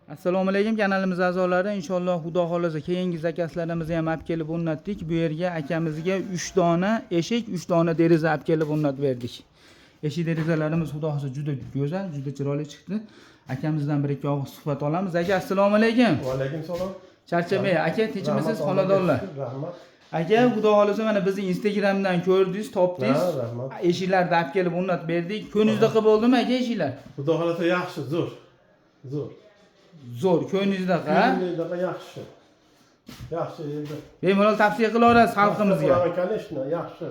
Assalomu alaykum kanalimiz a'zolari. Inshaalloh Xudo xolasa keyingi zakazlarimizni ham olib kelib o'rnatdik. Bu yerga akamizga 3 dona eshik, 3 dona deraza olib kelib o'rnatib berdik. Eshik derazalarimiz Xudo xolasa juda go'zal, juda chiroyli chiqdi. Akamizdan bir ikki og'iz suhbat olamiz. Aka, assalomu alaykum. Va alaykum salom. Charchamay, aka, tinchmisiz, xonadonlar? Rahmat. Aka, Xudo xolasa mana bizni Instagramdan ko'rdingiz, topdingiz. Rahmat. Eshiklarni olib kelib o'rnatib berdik. Ko'ngilingizda qilib bo'ldimi aka eshiklar? Xudo xolasa yaxshi, zo'r. Zo'r. Zo'r, ko'ngilingizda qa? Ko'ngilda yaxshi. Yaxshi endi. Bemalol tavsiya qilaverasiz xalqimizga. Конечно, yaxshi.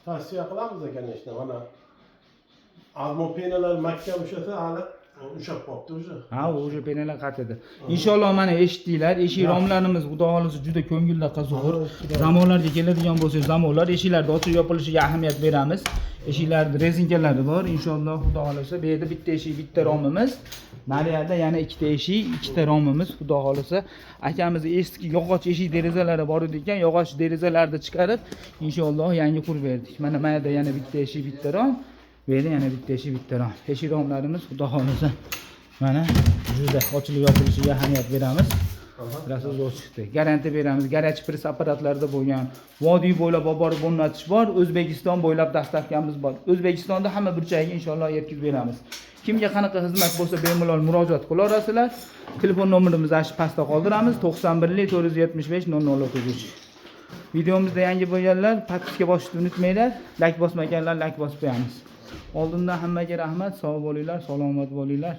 Tavsiya qilamiz, конечно. Mana almo penalar mahkam ushasa, hali ushab qolibdi o'sha. Ha, o'sha penalar qatidi. Inshaalloh mana eshitdinglar. Eshik romlarimiz Xudo xolasa juda ko'ngilda zo'r. Zamonlarga keladigan bo'lsa, zamonlar eshiklarda ochib yopilishiga ahamiyat beramiz. Eshiklarda rezinkalari bor. Inshaalloh Xudo xolasa bu yerda bitta eshik, bitta romimiz. Nariyada yana ikkita eshik, ikkita romimiz. Xudo xolasa akamiz eski yog'och eshik derazalari bor ekan, yog'och derazalarni chiqarib, inshaalloh yangi qurib berdik. Mana mayda yana bitta eshik, bitta rom. Bu yerda yana bitta eshik, bitta rom. Eshik romlarimiz Xudo xolasa mana juda ochilib yopilishiga ahamiyat beramiz. Rasa zo'r chiqdi. Garantiya beramiz. Garaj pres apparatlarda bo'lgan. Vodiy bo'ylab olib borib o'rnatish bor. O'zbekiston bo'ylab dastavkamiz bor. O'zbekistonda hamma burchagiga inshaalloh yetkazib beramiz. Kimga qanaqa xizmat bo'lsa bemalol murojaat qilaverasizlar. Telefon nomerimizni ashi pastda qoldiramiz. 91 475 0033. Videomizda yangi bo'lganlar podpiska bosishni unutmanglar. Like bosmaganlar like bosib qo'yamiz. Oldindan hammaga rahmat. Sog' bo'linglar, salomat bo'linglar.